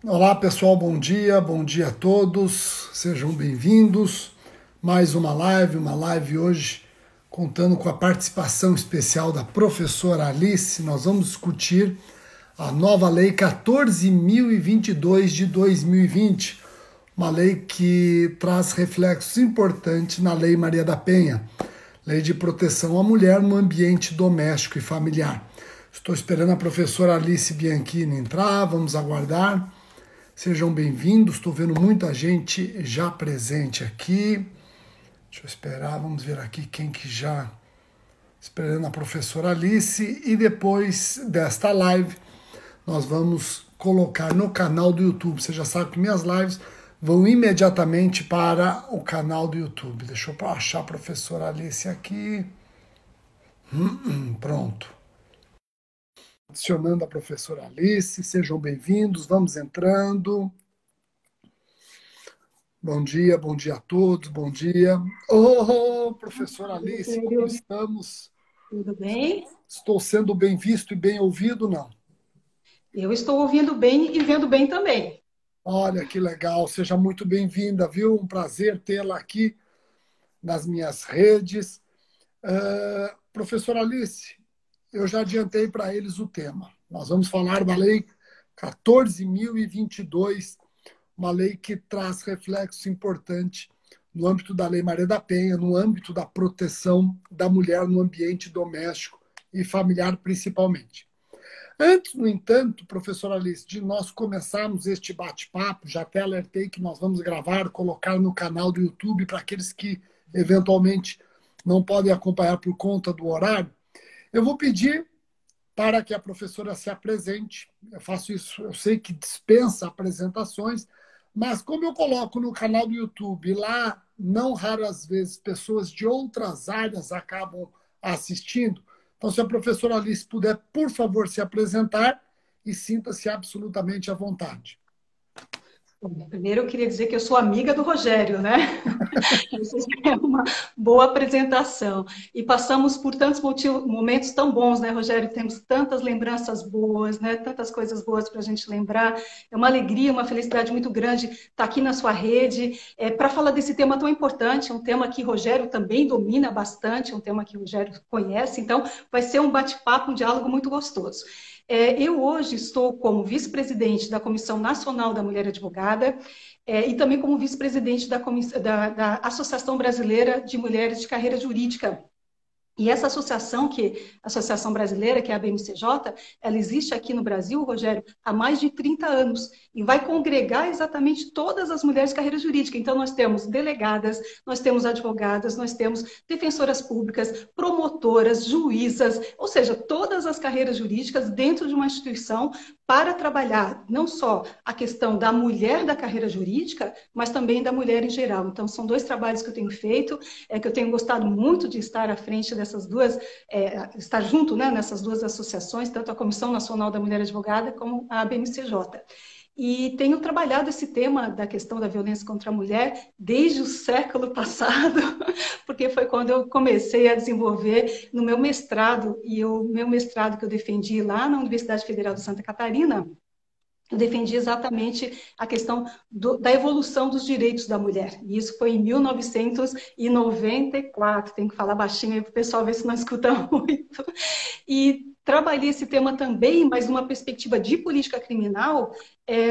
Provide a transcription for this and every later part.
Olá pessoal, bom dia a todos, sejam bem-vindos. Mais uma live hoje contando com a participação especial da professora Alice. Nós vamos discutir a nova Lei 14.022 de 2020, uma lei que traz reflexos importantes na Lei Maria da Penha, Lei de Proteção à Mulher no Ambiente Doméstico e Familiar. Estou esperando a professora Alice Bianchini entrar, vamos aguardar. Sejam bem-vindos, estou vendo muita gente já presente aqui. Deixa eu esperar, vamos ver aqui quem que já... Esperando a professora Alice. E depois desta live, nós vamos colocar no canal do YouTube. Você já sabe que minhas lives vão imediatamente para o canal do YouTube. Deixa eu achar a professora Alice aqui. Pronto. Adicionando a professora Alice, sejam bem-vindos, vamos entrando. Bom dia a todos, bom dia. Oh, professora Alice, como estamos? Tudo bem? Estou sendo bem visto e bem ouvido, não? Eu estou ouvindo bem e vendo bem também. Olha, que legal, seja muito bem-vinda, viu? Um prazer tê-la aqui nas minhas redes. Professora Alice, eu já adiantei para eles o tema. Nós vamos falar da Lei 14.022, uma lei que traz reflexos importantes no âmbito da Lei Maria da Penha, no âmbito da proteção da mulher no ambiente doméstico e familiar, principalmente. Antes, no entanto, professora Alice, de nós começarmos este bate-papo, já até alertei que nós vamos gravar, colocar no canal do YouTube para aqueles que eventualmente não podem acompanhar por conta do horário, eu vou pedir para que a professora se apresente. Eu faço isso, eu sei que dispensa apresentações, mas como eu coloco no canal do YouTube, lá não raras vezes pessoas de outras áreas acabam assistindo, então se a professora Alice puder, por favor, se apresentar e sinta-se absolutamente à vontade. Bom, primeiro eu queria dizer que eu sou amiga do Rogério, né? Isso é uma boa apresentação. E passamos por tantos momentos tão bons, né, Rogério? Temos tantas lembranças boas, né? Tantas coisas boas para a gente lembrar. É uma alegria, uma felicidade muito grande estar aqui na sua rede para falar desse tema tão importante, um tema que Rogério também domina bastante, um tema que o Rogério conhece. Então, vai ser um bate-papo, um diálogo muito gostoso. Eu hoje estou como vice-presidente da Comissão Nacional da Mulher Advogada e também como vice-presidente da Associação Brasileira de Mulheres de Carreira Jurídica. E essa associação, a Associação Brasileira, que é a BMCJ, ela existe aqui no Brasil, Rogério, há mais de 30 anos e vai congregar exatamente todas as mulheres de carreira jurídica. Então, nós temos delegadas, nós temos advogadas, nós temos defensoras públicas, promotoras, juízas, ou seja, todas as carreiras jurídicas dentro de uma instituição para trabalhar não só a questão da mulher da carreira jurídica, mas também da mulher em geral. Então, são dois trabalhos que eu tenho feito, que eu tenho gostado muito de estar à frente dessas duas, estar junto, né, nessas duas associações, tanto a Comissão Nacional da Mulher Advogada como a BMCJ. E tenho trabalhado esse tema da questão da violência contra a mulher desde o século passado, porque foi quando eu comecei a desenvolver no meu mestrado, e o meu mestrado que eu defendi lá na Universidade Federal de Santa Catarina, eu defendi exatamente a questão da evolução dos direitos da mulher. E isso foi em 1994. Tenho que falar baixinho aí para o pessoal ver se não escuta muito. E trabalhei esse tema também, mas numa perspectiva de política criminal,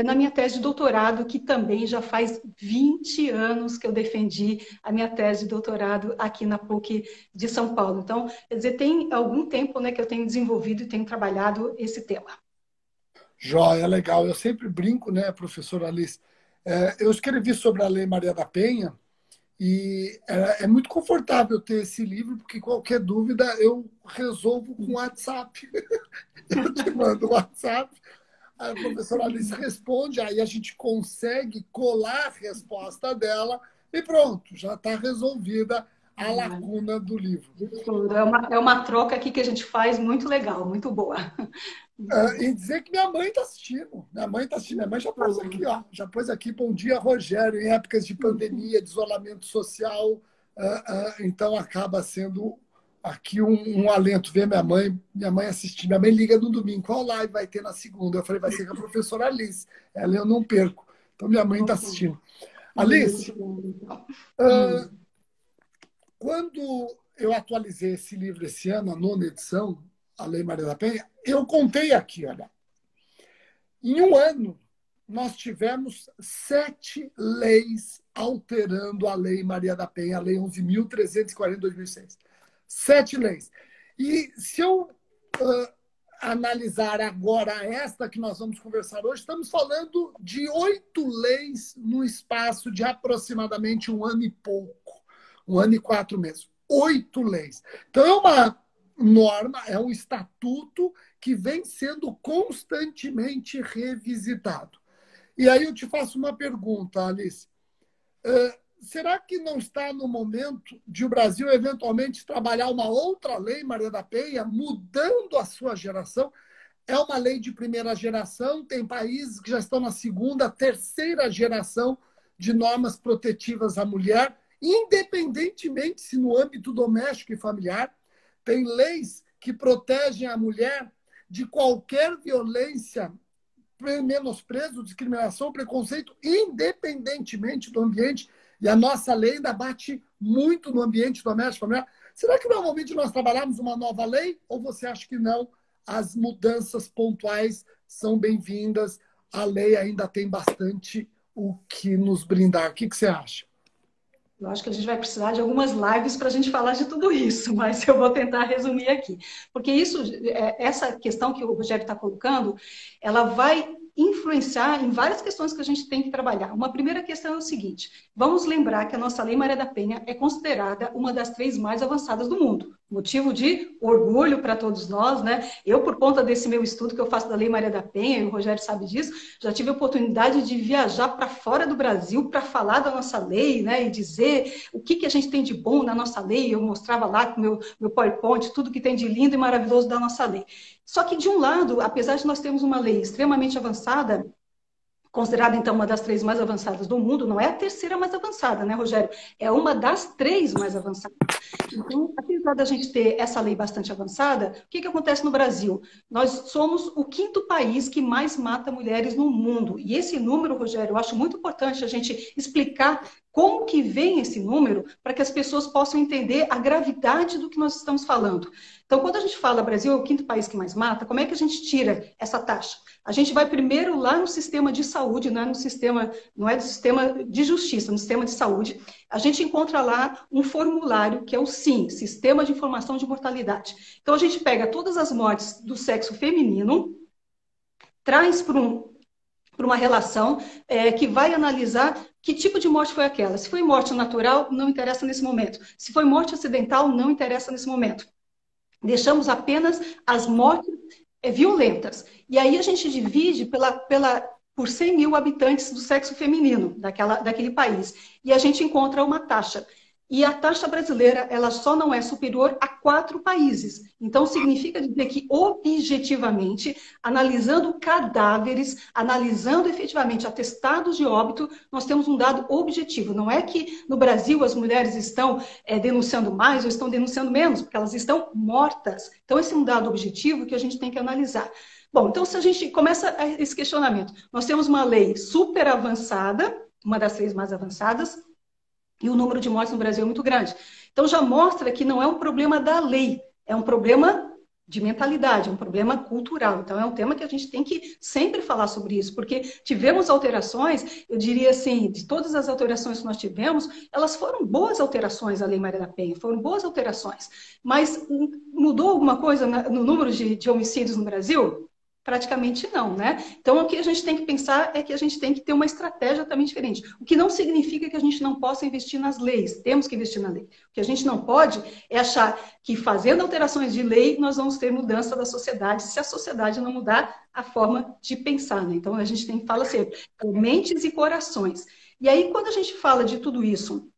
na minha tese de doutorado, que também já faz 20 anos que eu defendi a minha tese de doutorado aqui na PUC de São Paulo. Então, quer dizer, tem algum tempo, né, que eu tenho desenvolvido e tenho trabalhado esse tema. Joia, legal. Eu sempre brinco, né, professora Alice? Eu escrevi sobre a Lei Maria da Penha e é muito confortável ter esse livro, porque qualquer dúvida eu resolvo com o WhatsApp. Eu te mando o WhatsApp, aí a professora Alice responde, aí a gente consegue colar a resposta dela e pronto, já está resolvida a lacuna do livro. É uma troca aqui que a gente faz muito legal, muito boa. Muito E bom. dizer que minha mãe está assistindo. Minha mãe está assistindo. Minha mãe já pôs aqui, ó. Já pôs aqui, bom dia, Rogério, em épocas de pandemia, de isolamento social. Então acaba sendo aqui um alento, ver minha mãe assistir. Minha mãe liga no domingo, qual live vai ter na segunda? Eu falei, vai ser com a professora Alice. Ela eu não perco. Então minha mãe está assistindo. Alice, Muito bom, então. quando eu atualizei esse livro esse ano, a nona edição, a Lei Maria da Penha, eu contei aqui, olha, em um ano nós tivemos 7 leis alterando a Lei Maria da Penha, a Lei 11.340 de 2006. 7 leis. E se eu analisar agora esta que nós vamos conversar hoje, estamos falando de 8 leis no espaço de aproximadamente um ano e pouco, um ano e 4 meses. 8 leis. Então é uma norma, é um estatuto que vem sendo constantemente revisitado. E aí eu te faço uma pergunta, Alice. Será que não está no momento de o Brasil eventualmente trabalhar uma outra lei, Maria da Penha, mudando a sua geração? É uma lei de primeira geração, tem países que já estão na segunda, terceira geração de normas protetivas à mulher, independentemente se no âmbito doméstico e familiar. Tem leis que protegem a mulher de qualquer violência, menosprezo, discriminação, preconceito, independentemente do ambiente. E a nossa lei ainda bate muito no ambiente doméstico familiar. Será que normalmente nós trabalhamos uma nova lei? Ou você acha que não? As mudanças pontuais são bem-vindas. A lei ainda tem bastante o que nos brindar. O que você acha? Eu acho que a gente vai precisar de algumas lives para a gente falar de tudo isso, mas eu vou tentar resumir aqui. Porque isso, essa questão que o Rogério está colocando, ela vai influenciar em várias questões que a gente tem que trabalhar. Uma primeira questão é o seguinte: vamos lembrar que a nossa Lei Maria da Penha é considerada uma das 3 mais avançadas do mundo. Motivo de orgulho para todos nós, né? Eu, por conta desse meu estudo que eu faço da Lei Maria da Penha, e o Rogério sabe disso, já tive a oportunidade de viajar para fora do Brasil para falar da nossa lei, né? E dizer o que a gente tem de bom na nossa lei. Eu mostrava lá com meu PowerPoint tudo que tem de lindo e maravilhoso da nossa lei. Só que, de um lado, apesar de nós termos uma lei extremamente avançada, considerada, então, uma das 3 mais avançadas do mundo, não é a terceira mais avançada, né, Rogério? É uma das 3 mais avançadas. Então, apesar da gente ter essa lei bastante avançada, o que acontece no Brasil? Nós somos o 5º país que mais mata mulheres no mundo. E esse número, Rogério, eu acho muito importante a gente explicar como que vem esse número para que as pessoas possam entender a gravidade do que nós estamos falando. Então, quando a gente fala Brasil é o 5º país que mais mata, como é que a gente tira essa taxa? A gente vai primeiro lá no sistema de saúde, não é no sistema de justiça, no sistema de saúde. A gente encontra lá um formulário que é o SIM, Sistema de Informação de Mortalidade. Então, a gente pega todas as mortes do sexo feminino, traz para uma relação que vai analisar que tipo de morte foi aquela. Se foi morte natural, não interessa nesse momento. Se foi morte acidental, não interessa nesse momento. Deixamos apenas as mortes violentas. E aí a gente divide por 100 mil habitantes do sexo feminino daquele país. E a gente encontra uma taxa. E a taxa brasileira, ela só não é superior a 4 países. Então, significa dizer que, objetivamente, analisando cadáveres, analisando efetivamente atestados de óbito, nós temos um dado objetivo. Não é que no Brasil as mulheres estão denunciando mais ou estão denunciando menos, porque elas estão mortas. Então, esse é um dado objetivo que a gente tem que analisar. Bom, então, se a gente começa esse questionamento, nós temos uma lei super avançada, uma das 3 mais avançadas, e o número de mortes no Brasil é muito grande. Então, já mostra que não é um problema da lei, é um problema de mentalidade, é um problema cultural. Então, é um tema que a gente tem que sempre falar sobre isso, porque tivemos alterações, eu diria assim, de todas as alterações que nós tivemos, elas foram boas alterações à Lei Maria da Penha, foram boas alterações. Mas mudou alguma coisa no número de homicídios no Brasil? Praticamente não, né? Então, o que a gente tem que pensar é que a gente tem que ter uma estratégia também diferente. O que não significa que a gente não possa investir nas leis. Temos que investir na lei. O que a gente não pode é achar que fazendo alterações de lei nós vamos ter mudança da sociedade, se a sociedade não mudar a forma de pensar, né? Então, a gente tem que falar sempre, mentes e corações. E aí, quando a gente fala de tudo isso,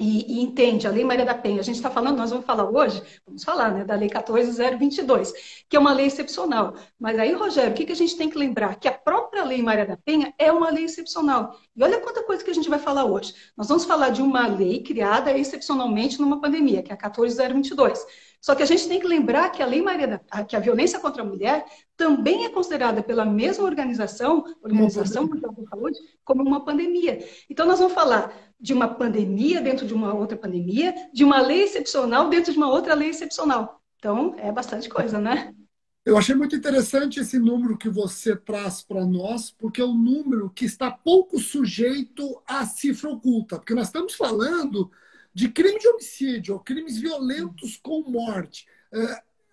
e entende a Lei Maria da Penha, a gente está falando, nós vamos falar hoje, vamos falar, né, da Lei 14.022, que é uma lei excepcional. Mas aí, Rogério, o que a gente tem que lembrar? Que a própria Lei Maria da Penha é uma lei excepcional. E olha quanta coisa que a gente vai falar hoje. Nós vamos falar de uma lei criada excepcionalmente numa pandemia, que é a 14.022. Só que a gente tem que lembrar que a Lei Maria da, que a violência contra a mulher também é considerada pela mesma Organização Mundial da Saúde, como uma pandemia. Então, nós vamos falar de uma pandemia dentro de uma outra pandemia, de uma lei excepcional dentro de uma outra lei excepcional. Então, é bastante coisa, né? Eu achei muito interessante esse número que você traz para nós, porque é um número que está pouco sujeito à cifra oculta, porque nós estamos falando de crime de homicídio, ou crimes violentos com morte.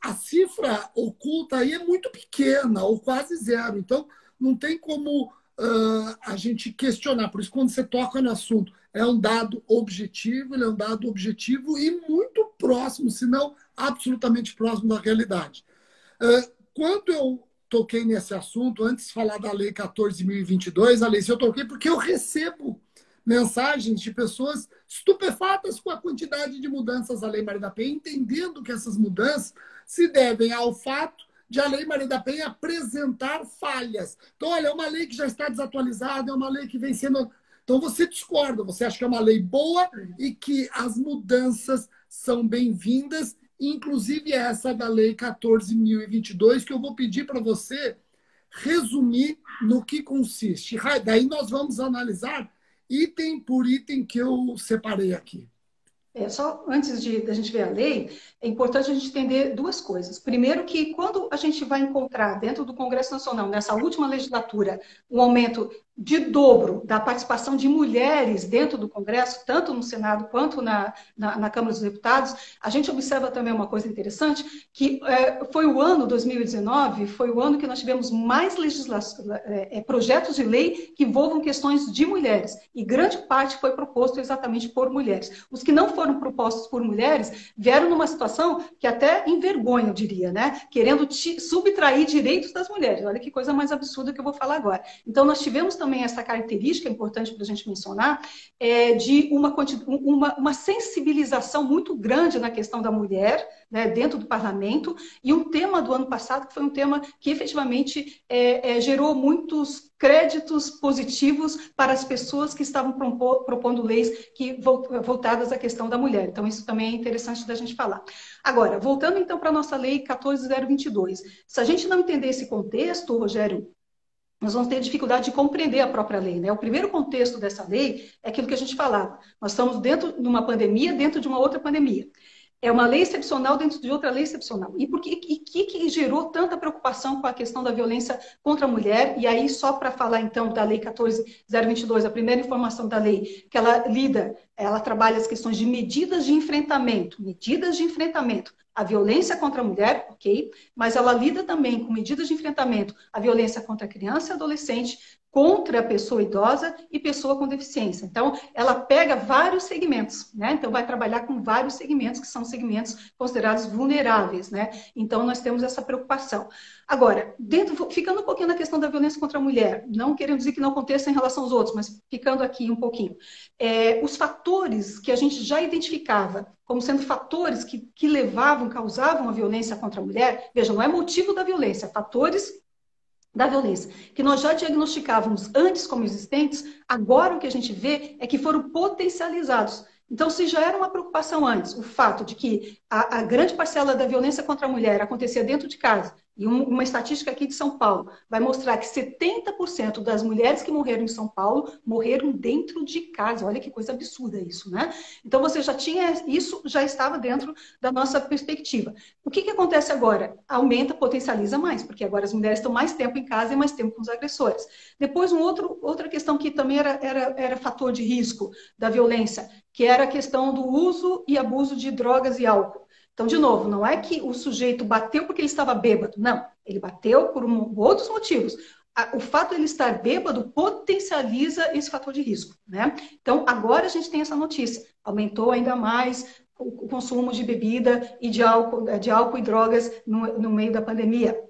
A cifra oculta aí é muito pequena, ou quase zero. Então, não tem como a gente questionar. Por isso, quando você toca no assunto, é um dado objetivo, ele é um dado objetivo e muito próximo, se não absolutamente próximo da realidade. Quando eu toquei nesse assunto, antes de falar da Lei 14.022, Alice, eu toquei porque eu recebo mensagens de pessoas estupefatas com a quantidade de mudanças da Lei Maria da Penha, entendendo que essas mudanças se devem ao fato de a Lei Maria da Penha apresentar falhas. Então, olha, é uma lei que já está desatualizada, é uma lei que vem sendo... Então, você discorda, você acha que é uma lei boa e que as mudanças são bem-vindas, inclusive essa da Lei 14.022, que eu vou pedir para você resumir no que consiste. Daí nós vamos analisar item por item que eu separei aqui. Só antes da gente ver a lei, é importante a gente entender duas coisas. Primeiro que quando a gente vai encontrar dentro do Congresso Nacional, nessa última legislatura, um aumento de dobro da participação de mulheres dentro do Congresso, tanto no Senado quanto na Câmara dos Deputados, a gente observa também uma coisa interessante, que foi o ano 2019, foi o ano que nós tivemos mais projetos de lei que envolvam questões de mulheres, e grande parte foi proposto exatamente por mulheres. Os que não foram propostos por mulheres vieram numa situação que até envergonha, eu diria, né? Querendo subtrair direitos das mulheres. Olha que coisa mais absurda que eu vou falar agora. Então, nós tivemos também essa característica importante para a gente mencionar, de uma sensibilização muito grande na questão da mulher, né, dentro do parlamento, e um tema do ano passado que foi um tema que efetivamente gerou muitos créditos positivos para as pessoas que estavam propondo leis voltadas à questão da mulher. Então, isso também é interessante da gente falar. Agora, voltando então para a nossa lei 14.022, se a gente não entender esse contexto, Rogério, nós vamos ter dificuldade de compreender a própria lei, né? O primeiro contexto dessa lei é aquilo que a gente falava. Nós estamos dentro de uma pandemia, dentro de uma outra pandemia. É uma lei excepcional dentro de outra lei excepcional. E o que gerou tanta preocupação com a questão da violência contra a mulher? E aí, só para falar, então, da Lei 14.022, a primeira informação da lei, que ela trabalha as questões de medidas de enfrentamento à violência contra a mulher, ok? Mas ela lida também com medidas de enfrentamento à violência contra a criança e adolescente, contra a pessoa idosa e pessoa com deficiência. Então, ela pega vários segmentos, né? Então, vai trabalhar com vários segmentos, que são segmentos considerados vulneráveis, né? Então, nós temos essa preocupação. Agora, ficando um pouquinho na questão da violência contra a mulher, não querendo dizer que não aconteça em relação aos outros, mas ficando aqui um pouquinho. Os fatores que a gente já identificava como sendo fatores que causavam a violência contra a mulher, veja, não é motivo da violência, fatores da violência, que nós já diagnosticávamos antes como existentes, agora o que a gente vê é que foram potencializados. Então, se já era uma preocupação antes, o fato de que a grande parcela da violência contra a mulher acontecia dentro de casa, e uma estatística aqui de São Paulo vai mostrar que 70% das mulheres que morreram em São Paulo morreram dentro de casa. Olha que coisa absurda isso, né? Então, você já tinha isso, já estava dentro da nossa perspectiva. O que acontece agora? Aumenta, potencializa mais, porque agora as mulheres estão mais tempo em casa e mais tempo com os agressores. Depois, outra questão que também era fator de risco da violência, que era a questão do uso e abuso de drogas e álcool. Então, de novo, não é que o sujeito bateu porque ele estava bêbado. Não, ele bateu por outros motivos. O fato de ele estar bêbado potencializa esse fator de risco, né? Então, agora a gente tem essa notícia. Aumentou ainda mais o consumo de bebida e de álcool e drogas no meio da pandemia.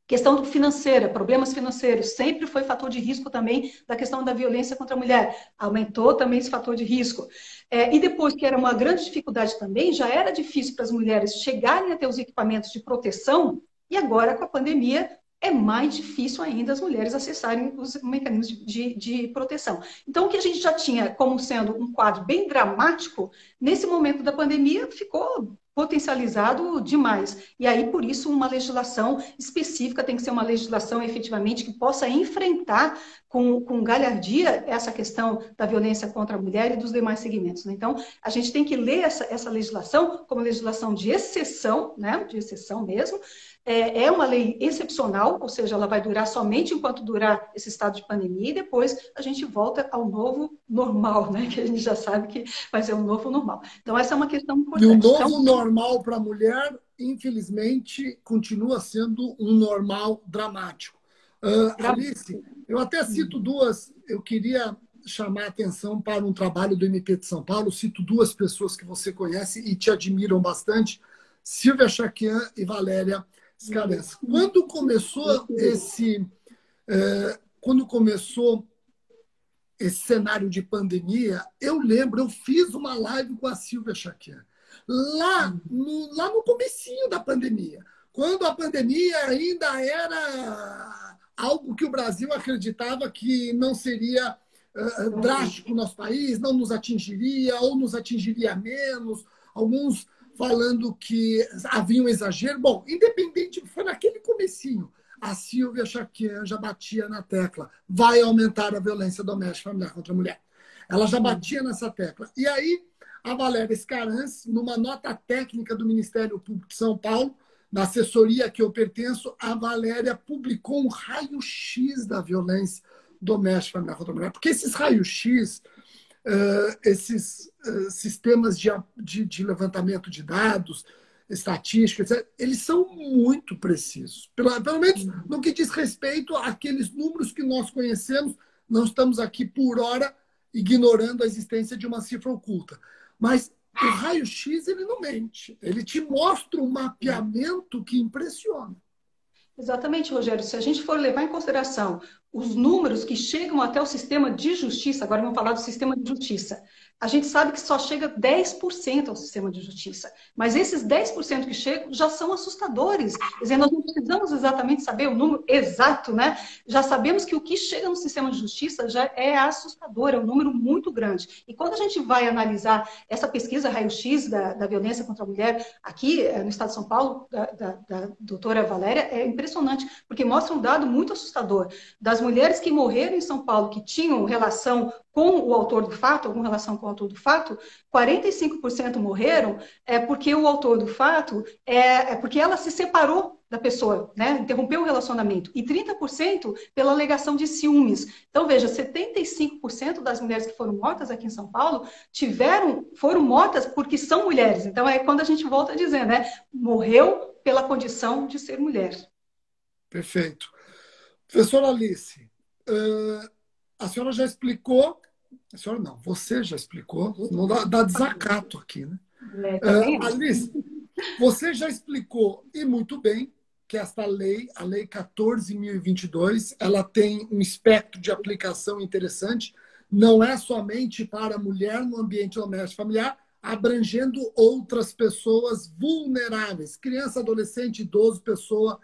Questão financeira, problemas financeiros, sempre foi fator de risco também da questão da violência contra a mulher. Aumentou também esse fator de risco. E depois, que era uma grande dificuldade também, já era difícil para as mulheres chegarem a ter os equipamentos de proteção, e agora, com a pandemia, é mais difícil ainda as mulheres acessarem os mecanismos de proteção. Então, o que a gente já tinha como sendo um quadro bem dramático, nesse momento da pandemia ficou potencializado demais. E aí, por isso, uma legislação específica tem que ser uma legislação efetivamente que possa enfrentar com galhardia essa questão da violência contra a mulher e dos demais segmentos. Né? Então, a gente tem que ler essa legislação como legislação de exceção, né? De exceção mesmo. É uma lei excepcional, ou seja, ela vai durar somente enquanto durar esse estado de pandemia e depois a gente volta ao novo normal, né? Que a gente já sabe que vai ser um novo normal. Então, essa é uma questão E o importante. novo normal para a mulher, infelizmente, continua sendo um normal dramático. Alice, eu até cito duas, eu queria chamar a atenção para um trabalho do MP de São Paulo, cito duas pessoas que você conhece e te admiram bastante, Silvia Chaquian e Valéria Scarenza. Quando começou esse cenário de pandemia, eu lembro, eu fiz uma live com a Silvia Chaquian, lá no comecinho da pandemia, quando a pandemia ainda era algo que o Brasil acreditava que não seria drástico no nosso país, não nos atingiria ou nos atingiria menos, alguns falando que havia um exagero. Bom, independente, foi naquele comecinho. A Silvia Chaquian já batia na tecla. Vai aumentar a violência doméstica familiar contra a mulher. Ela já batia nessa tecla. E aí, a Valéria Scarenza, numa nota técnica do Ministério Público de São Paulo, na assessoria a que eu pertenço, a Valéria publicou um raio-x da violência doméstica familiar contra a mulher. Porque esses raios-x, esses sistemas de levantamento de dados, estatísticas, eles são muito precisos. Pelo menos no que diz respeito àqueles números que nós conhecemos, não estamos aqui por hora ignorando a existência de uma cifra oculta. Mas o raio-x, ele não mente. Ele te mostra um mapeamento que impressiona. Exatamente, Rogério. Se a gente for levar em consideração os números que chegam até o sistema de justiça, agora vamos falar do sistema de justiça, a gente sabe que só chega 10% ao sistema de justiça. Mas esses 10% que chegam já são assustadores. Quer dizer, nós não precisamos exatamente saber o número exato, né? Já sabemos que o que chega no sistema de justiça já é assustador, é um número muito grande. E quando a gente vai analisar essa pesquisa raio-x da violência contra a mulher aqui no estado de São Paulo, da doutora Valéria, é impressionante, porque mostra um dado muito assustador. Das mulheres que morreram em São Paulo, que tinham relação com o autor do fato, alguma relação com o autor do fato, 45% morreram porque o autor do fato porque ela se separou da pessoa, né? Interrompeu o relacionamento, e 30% pela alegação de ciúmes. Então, veja, 75% das mulheres que foram mortas aqui em São Paulo foram mortas porque são mulheres. Então, é quando a gente volta a dizer, né? Morreu pela condição de ser mulher. Perfeito. Professora Alice, a senhora já explicou, a senhora não, você já explicou, não dá desacato aqui, né? Alice, você já explicou, e muito bem, que esta lei, a Lei 14.022, ela tem um espectro de aplicação interessante, não é somente para a mulher no ambiente doméstico familiar, abrangendo outras pessoas vulneráveis, criança, adolescente, idoso, pessoa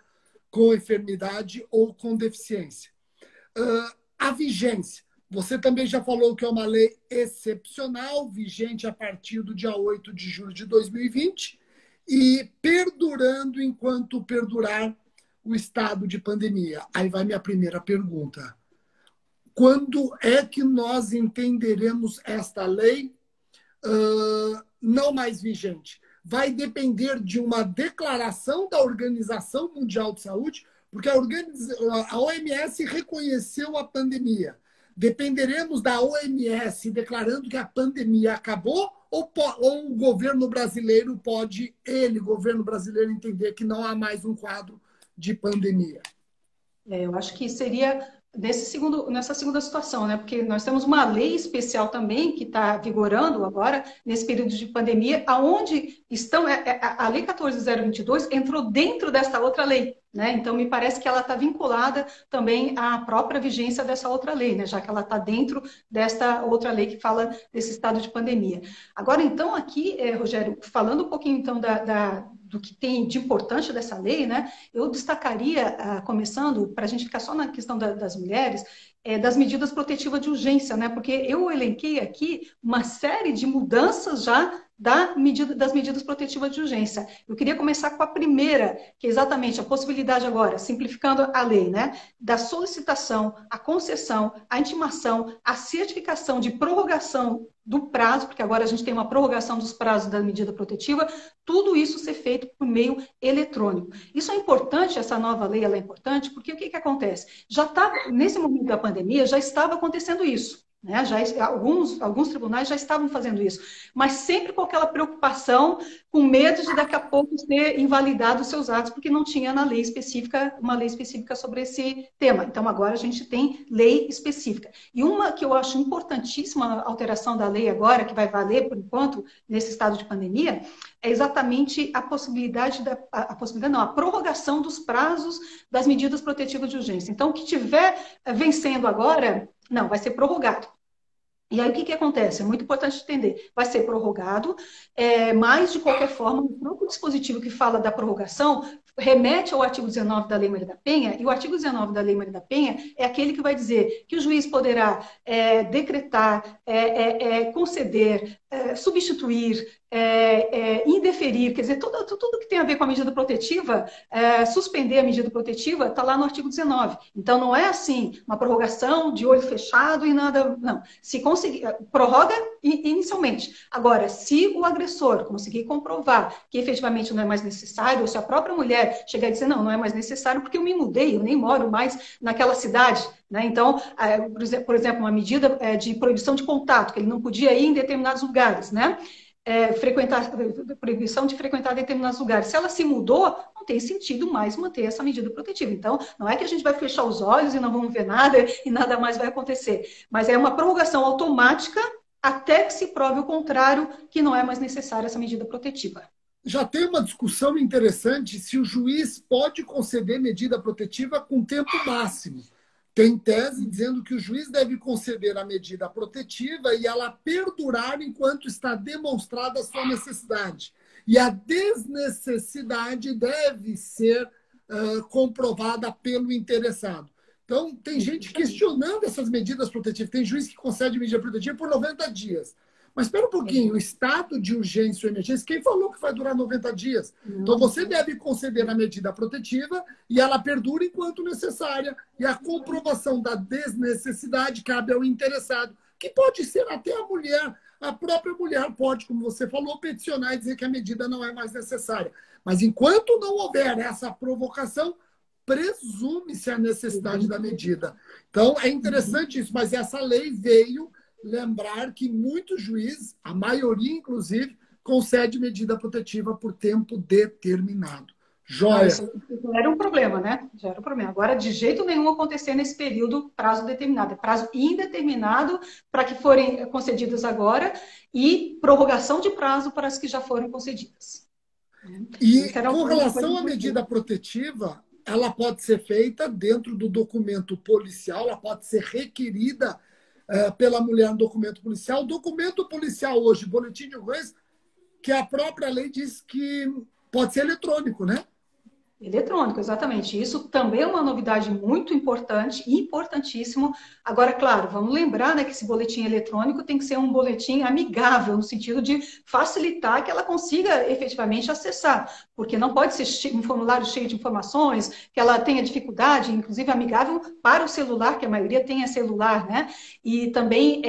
com enfermidade ou com deficiência. A vigência. Você também já falou que é uma lei excepcional, vigente a partir do dia 8 de julho de 2020 e perdurando enquanto perdurar o estado de pandemia. Aí vai minha primeira pergunta. Quando é que nós entenderemos esta lei não mais vigente? Vai depender de uma declaração da Organização Mundial de Saúde, porque a OMS reconheceu a pandemia. Dependeremos da OMS declarando que a pandemia acabou ou o governo brasileiro governo brasileiro, entender que não há mais um quadro de pandemia? Eu acho que seria nessa segunda situação, né? Porque nós temos uma lei especial também que está vigorando agora, nesse período de pandemia, aonde estão. A Lei 14.022 entrou dentro dessa outra lei, né? Então, me parece que ela está vinculada também à própria vigência dessa outra lei, né? Já que ela está dentro desta outra lei que fala desse estado de pandemia. Agora, então, aqui, Rogério, falando um pouquinho então do que tem de importante dessa lei, né, eu destacaria, começando, para a gente ficar só na questão das mulheres, das medidas protetivas de urgência, né, porque eu elenquei aqui uma série de mudanças já das medidas protetivas de urgência. Eu queria começar com a primeira, que é exatamente a possibilidade agora, simplificando a lei, né, da solicitação, a concessão, a intimação, a certificação de prorrogação do prazo, porque agora a gente tem uma prorrogação dos prazos da medida protetiva, tudo isso ser feito por meio eletrônico. Isso é importante, essa nova lei ela é importante, porque o que acontece? Já está, nesse momento da pandemia, já estava acontecendo isso. Né? Alguns tribunais já estavam fazendo isso, mas sempre com aquela preocupação, com medo de daqui a pouco ser invalidado os seus atos, porque não tinha na lei específica, uma lei específica sobre esse tema. Então, agora a gente tem lei específica. E uma que eu acho importantíssima, a alteração da lei agora, que vai valer por enquanto, nesse estado de pandemia, é exatamente a possibilidade, a prorrogação dos prazos das medidas protetivas de urgência. Então, o que estiver vencendo agora, não, vai ser prorrogado. E aí, o que acontece? É muito importante entender. Vai ser prorrogado, mas, de qualquer forma, o próprio dispositivo que fala da prorrogação remete ao artigo 19 da Lei Maria da Penha, e o artigo 19 da Lei Maria da Penha é aquele que vai dizer que o juiz poderá decretar, conceder, substituir, indeferir, quer dizer, tudo que tem a ver com a medida protetiva, suspender a medida protetiva, está lá no artigo 19. Então, não é assim, uma prorrogação de olho fechado e nada, não. Se conseguir, prorroga inicialmente. Agora, se o agressor conseguir comprovar que efetivamente não é mais necessário, ou se a própria mulher chegar e dizer, não é mais necessário porque eu me mudei, eu nem moro mais naquela cidade, né? Então, por exemplo, uma medida de proibição de contato, que ele não podia ir em determinados lugares, né? Proibição de frequentar determinados lugares. Se ela se mudou, não tem sentido mais manter essa medida protetiva. Então, não é que a gente vai fechar os olhos e não vamos ver nada e nada mais vai acontecer. Mas é uma prorrogação automática até que se prove o contrário, que não é mais necessária essa medida protetiva. Já tem uma discussão interessante se o juiz pode conceder medida protetiva com tempo máximo. Tem tese dizendo que o juiz deve conceder a medida protetiva e ela perdurar enquanto está demonstrada a sua necessidade. E a desnecessidade deve ser comprovada pelo interessado. Então, tem gente questionando essas medidas protetivas. Tem juiz que concede medida protetiva por 90 dias. Mas espera um pouquinho, o estado de urgência ou emergência, quem falou que vai durar 90 dias? Então você deve conceder a medida protetiva e ela perdura enquanto necessária. E a comprovação da desnecessidade cabe ao interessado, que pode ser até a mulher. A própria mulher pode, como você falou, peticionar e dizer que a medida não é mais necessária. Mas enquanto não houver essa provocação, presume-se a necessidade da medida. Então é interessante isso, mas essa lei veio lembrar que muitos juízes, a maioria inclusive, concede medida protetiva por tempo determinado. Joia. Isso já era um problema, né? Já era um problema. Agora, de jeito nenhum acontecer nesse período prazo determinado. É prazo indeterminado para que forem concedidas agora e prorrogação de prazo para as que já foram concedidas. E com relação à medida protetiva, ela pode ser feita dentro do documento policial, ela pode ser requerida pela mulher no documento policial. O documento policial hoje, boletim de ocorrência, que a própria lei diz que pode ser eletrônico, né? Eletrônico, exatamente. Isso também é uma novidade muito importante, importantíssimo. Agora, claro, vamos lembrar, né, que esse boletim eletrônico tem que ser um boletim amigável, no sentido de facilitar que ela consiga efetivamente acessar, porque não pode ser um formulário cheio de informações, que ela tenha dificuldade, inclusive amigável para o celular, que a maioria tenha celular, né? E também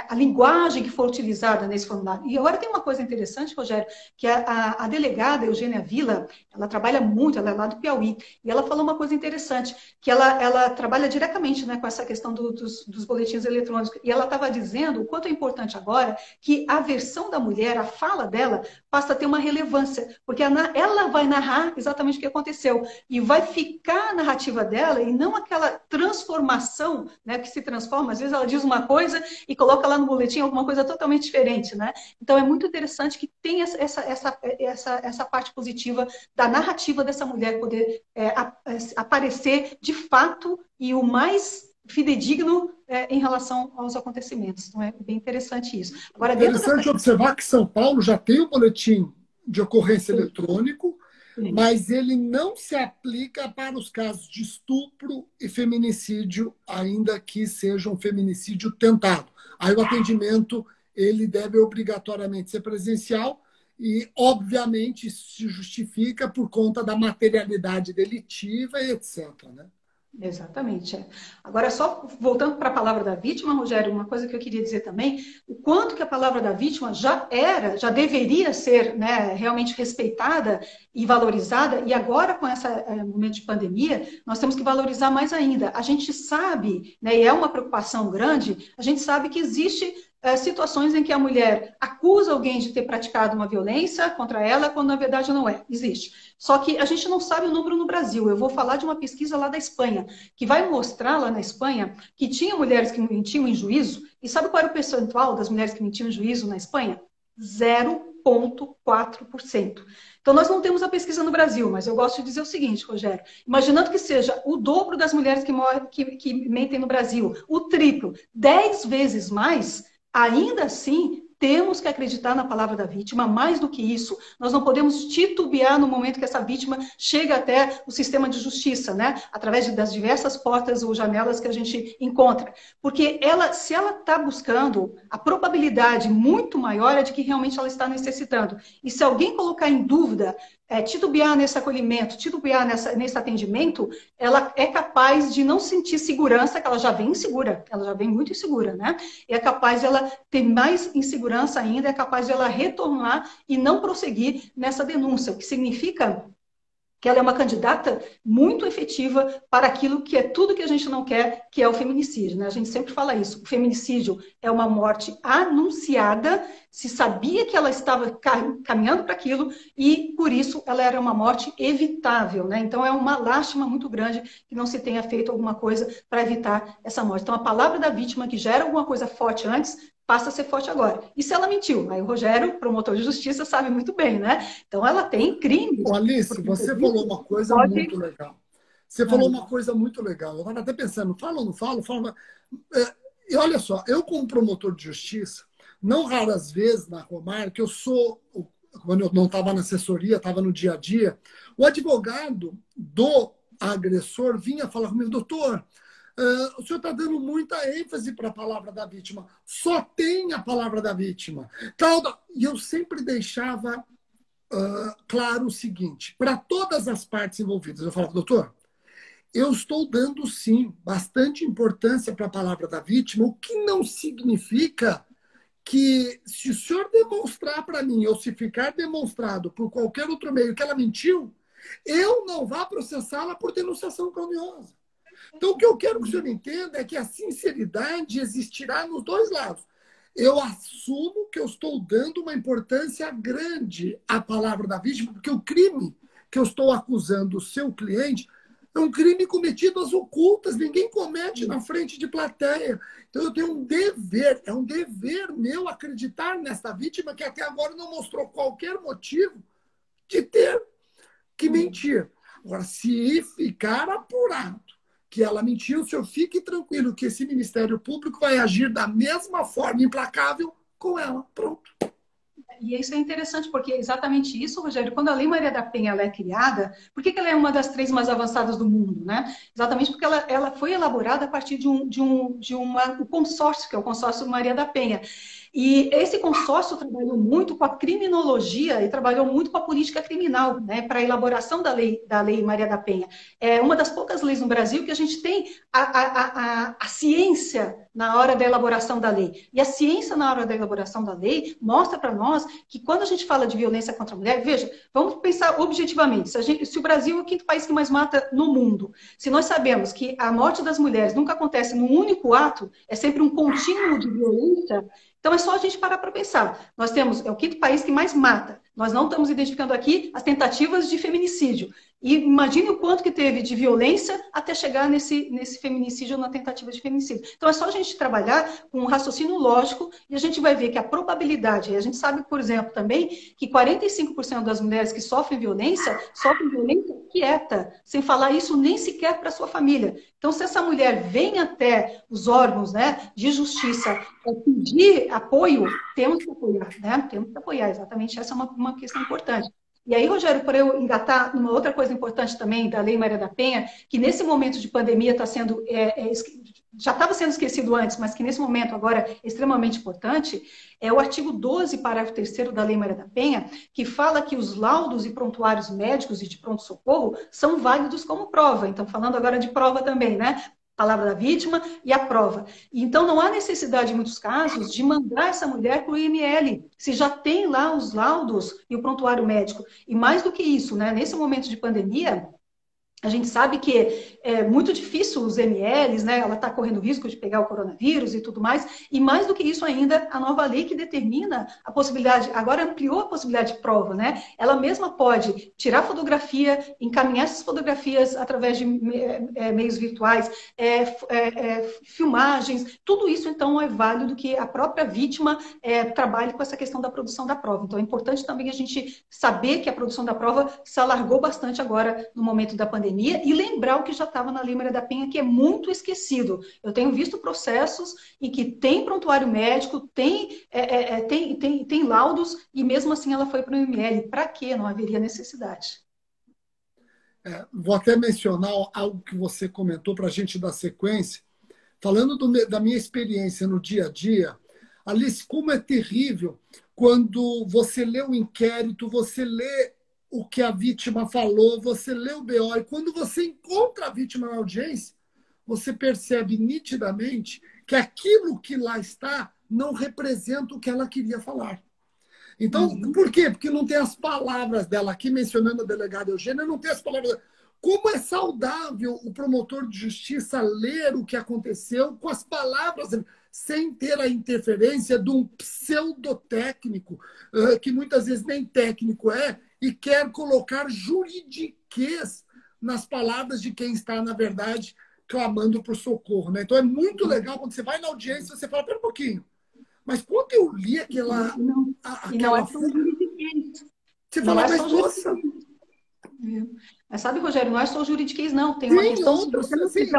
a linguagem que for utilizada nesse formulário. E agora tem uma coisa interessante, Rogério, que a delegada Eugênia Villa, ela trabalha muito, ela é lá do Piauí, e ela falou uma coisa interessante, que ela trabalha diretamente, né, com essa questão dos boletins eletrônicos, e ela estava dizendo o quanto é importante agora que a versão da mulher, a fala dela, passa a ter uma relevância, porque ela vai narrar exatamente o que aconteceu, e vai ficar a narrativa dela, e não aquela transformação, né, que se transforma, às vezes ela diz uma coisa e coloca lá no boletim alguma coisa totalmente diferente, né? Então é muito interessante que tenha essa parte positiva da narrativa dessa mulher poder aparecer de fato e o mais fidedigno em relação aos acontecimentos. Então é bem interessante isso. Agora, interessante observar que São Paulo já tem o boletim de ocorrência eletrônico, Sim. mas ele não se aplica para os casos de estupro e feminicídio, ainda que seja um feminicídio tentado. Aí o atendimento ele deve obrigatoriamente ser presencial e, obviamente, isso se justifica por conta da materialidade delitiva e etc. Né? Exatamente. É. Agora, só voltando para a palavra da vítima, Rogério, uma coisa que eu queria dizer também, o quanto que a palavra da vítima já deveria ser, né, realmente respeitada e valorizada, e agora com esse momento de pandemia, nós temos que valorizar mais ainda. A gente sabe, né, e é uma preocupação grande, a gente sabe que existe situações em que a mulher acusa alguém de ter praticado uma violência contra ela, quando na verdade não é. Existe. Só que a gente não sabe o número no Brasil. Eu vou falar de uma pesquisa lá da Espanha, que vai mostrar lá na Espanha que tinha mulheres que mentiam em juízo. E sabe qual era o percentual das mulheres que mentiam em juízo na Espanha? 0,4%. Então, nós não temos a pesquisa no Brasil, mas eu gosto de dizer o seguinte, Rogério, imaginando que seja o dobro das mulheres que mentem no Brasil, o triplo, 10 vezes mais, ainda assim, temos que acreditar na palavra da vítima. Mais do que isso, nós não podemos titubear no momento que essa vítima chega até o sistema de justiça, né? Através das diversas portas ou janelas que a gente encontra. Porque se ela está buscando, a probabilidade muito maior é de que realmente ela está necessitando. E se alguém colocar em dúvida, titubear nesse acolhimento, titubear nesse atendimento, ela é capaz de não sentir segurança, que ela já vem insegura, ela já vem muito insegura, né? E é capaz de ela ter mais insegurança ainda, é capaz de ela retornar e não prosseguir nessa denúncia, o que significa que ela é uma candidata muito efetiva para aquilo que é tudo que a gente não quer, que é o feminicídio, né? A gente sempre fala isso. O feminicídio é uma morte anunciada, se sabia que ela estava caminhando para aquilo e, por isso, ela era uma morte evitável, né? Então, é uma lástima muito grande que não se tenha feito alguma coisa para evitar essa morte. Então, a palavra da vítima, que já era alguma coisa forte antes, passa a ser forte agora. E se ela mentiu? Aí o Rogério, promotor de justiça, sabe muito bem, né? Então, ela tem crimes. Ô, Alice, você falou uma coisa muito Pode. legal. Você falou uma coisa muito legal. Eu estava até pensando, falo ou não falo? Falo. E olha só, eu como promotor de justiça, não raras vezes na Romar, que eu sou, quando eu não estava na assessoria, estava no dia a dia, o advogado do agressor vinha falar comigo, doutor, o senhor está dando muita ênfase para a palavra da vítima, só tem a palavra da vítima. E eu sempre deixava claro o seguinte, para todas as partes envolvidas, eu falava, doutor, eu estou dando, sim, bastante importância para a palavra da vítima, o que não significa que, se o senhor demonstrar para mim, ou se ficar demonstrado por qualquer outro meio que ela mentiu, eu não vá processá-la por denunciação caluniosa. Então, o que eu quero que o senhor entenda é que a sinceridade existirá nos dois lados. Eu assumo que eu estou dando uma importância grande à palavra da vítima, porque o crime que eu estou acusando o seu cliente é um crime cometido às ocultas, ninguém comete na frente de plateia. Então eu tenho um dever, é um dever meu acreditar nessa vítima que até agora não mostrou qualquer motivo de ter que mentir. Agora, se ficar apurado que ela mentiu, o senhor fique tranquilo que esse Ministério Público vai agir da mesma forma implacável com ela. Pronto. E isso é interessante, porque é exatamente isso, Rogério, quando a Lei Maria da Penha ela é criada, por que ela é uma das 3 mais avançadas do mundo, né? Exatamente porque ela foi elaborada a partir de um consórcio, que é o consórcio Maria da Penha. E esse consórcio trabalhou muito com a criminologia e trabalhou muito com a política criminal, né, para a elaboração da lei Maria da Penha. É uma das poucas leis no Brasil que a gente tem a ciência na hora da elaboração da lei. E a ciência na hora da elaboração da lei mostra para nós que quando a gente fala de violência contra a mulher, veja, vamos pensar objetivamente, se o Brasil é o 5º país que mais mata no mundo, se nós sabemos que a morte das mulheres nunca acontece num único ato, é sempre um contínuo de violência, então é só a gente parar para pensar. Nós temos, é o 5º país que mais mata. Nós não estamos identificando aqui as tentativas de feminicídio. E imagine o quanto que teve de violência até chegar nesse feminicídio ou na tentativa de feminicídio. Então, é só a gente trabalhar com um raciocínio lógico e a gente vai ver que a probabilidade, e a gente sabe, por exemplo, também, que 45% das mulheres que sofrem violência quieta, sem falar isso nem sequer para sua família. Então, se essa mulher vem até os órgãos, né, de justiça pedir apoio, temos que apoiar, né? Temos que apoiar, exatamente, essa é uma questão importante. E aí, Rogério, para eu engatar numa outra coisa importante também da Lei Maria da Penha, que nesse momento de pandemia está sendo, já estava sendo esquecido antes, mas que nesse momento agora é extremamente importante, é o artigo 12, parágrafo 3º da Lei Maria da Penha, que fala que os laudos e prontuários médicos e de pronto-socorro são válidos como prova. Então, falando agora de prova também, né? Palavra da vítima e a prova. Então, não há necessidade, em muitos casos, de mandar essa mulher para o IML, se já tem lá os laudos e o prontuário médico. E mais do que isso, né, nesse momento de pandemia, a gente sabe que é muito difícil os MLs, né? Ela está correndo risco de pegar o coronavírus e tudo mais. E mais do que isso ainda, a nova lei que determina a possibilidade, agora ampliou a possibilidade de prova, né? Ela mesma pode tirar fotografia, encaminhar essas fotografias através de meios virtuais, filmagens, tudo isso então é válido que a própria vítima trabalhe com essa questão da produção da prova. Então é importante também a gente saber que a produção da prova se alargou bastante agora no momento da pandemia e lembrar o que já estava na Lei Maria da Penha, que é muito esquecido. Eu tenho visto processos em que tem prontuário médico, tem laudos, e mesmo assim ela foi para o IML. Para quê? Não haveria necessidade. Vou até mencionar algo que você comentou para a gente dar sequência. Falando da minha experiência no dia a dia, Alice, como é terrível quando você lê o inquérito, você lê o que a vítima falou, você lê o BO, e quando você encontra a vítima na audiência, você percebe nitidamente que aquilo que lá está não representa o que ela queria falar. Então, por quê? Porque não tem as palavras dela. Aqui, mencionando a delegada Eugênia, não tem as palavras dela. Como é saudável o promotor de justiça ler o que aconteceu com as palavras, sem ter a interferência de um pseudotécnico, que muitas vezes nem técnico é, e quer colocar juridiquês nas palavras de quem está, na verdade, clamando por socorro. Né? Então é muito legal quando você vai na audiência e você fala, pera um pouquinho, mas quando eu li aquela... Não é só juridiquês. Você fala, mas nossa... Mas sabe, Rogério, não é só juridiquês, não. Tem uma questão... Outras,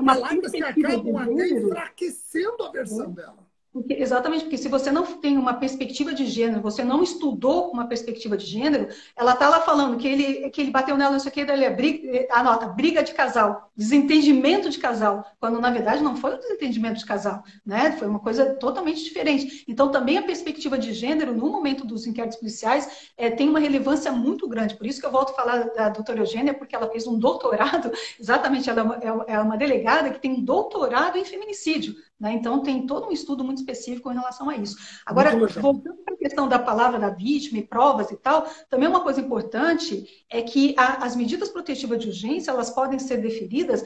palavras que acabam até enfraquecendo a versão dela. Exatamente, porque se você não tem uma perspectiva de gênero, você não estudou uma perspectiva de gênero, ela está lá falando que ele bateu nela, não sei o que, daí anota, briga de casal, desentendimento de casal, quando na verdade não foi um desentendimento de casal, né? Foi uma coisa totalmente diferente. Então também a perspectiva de gênero, no momento dos inquéritos policiais, tem uma relevância muito grande. Por isso que eu volto a falar da doutora Eugênia, porque ela fez um doutorado, exatamente, ela é uma delegada que tem um doutorado em feminicídio. Né? Então, tem todo um estudo muito específico em relação a isso. Agora, voltando para a questão da palavra da vítima e provas e tal, também uma coisa importante é que as medidas protetivas de urgência, elas podem ser deferidas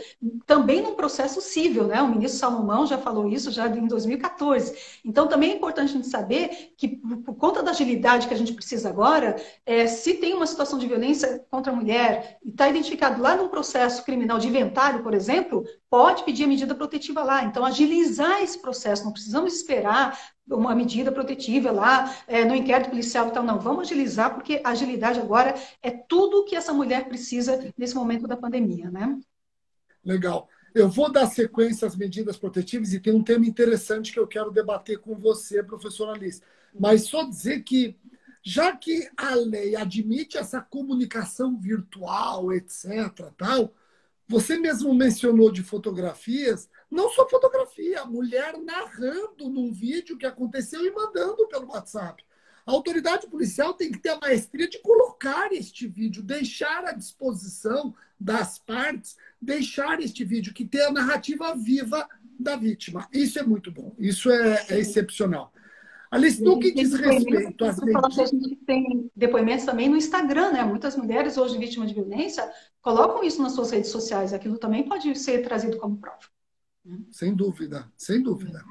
também num processo civil, né? O ministro Salomão já falou isso já em 2014. Então, também é importante a gente saber que, por conta da agilidade que a gente precisa agora, se tem uma situação de violência contra a mulher e está identificado lá num processo criminal de inventário, por exemplo, pode pedir a medida protetiva lá. Então, agilizar esse processo, não precisamos esperar uma medida protetiva lá no inquérito policial e tal, não, vamos agilizar, porque a agilidade agora é tudo que essa mulher precisa nesse momento da pandemia, né? Legal. Eu vou dar sequência às medidas protetivas e tem um tema interessante que eu quero debater com você, professora Alice. Mas só dizer que, já que a lei admite essa comunicação virtual, etc., tal, você mesmo mencionou de fotografias, não só fotografia, a mulher narrando num vídeo que aconteceu e mandando pelo WhatsApp. A autoridade policial tem que ter a maestria de colocar este vídeo, deixar à disposição das partes, deixar este vídeo, que tenha a narrativa viva da vítima. Isso é muito bom, isso é excepcional. Alice, no que diz respeito às medidas... A gente tem depoimentos também no Instagram, né? Muitas mulheres hoje vítimas de violência colocam isso nas suas redes sociais. Aquilo também pode ser trazido como prova. Sem dúvida, sem dúvida,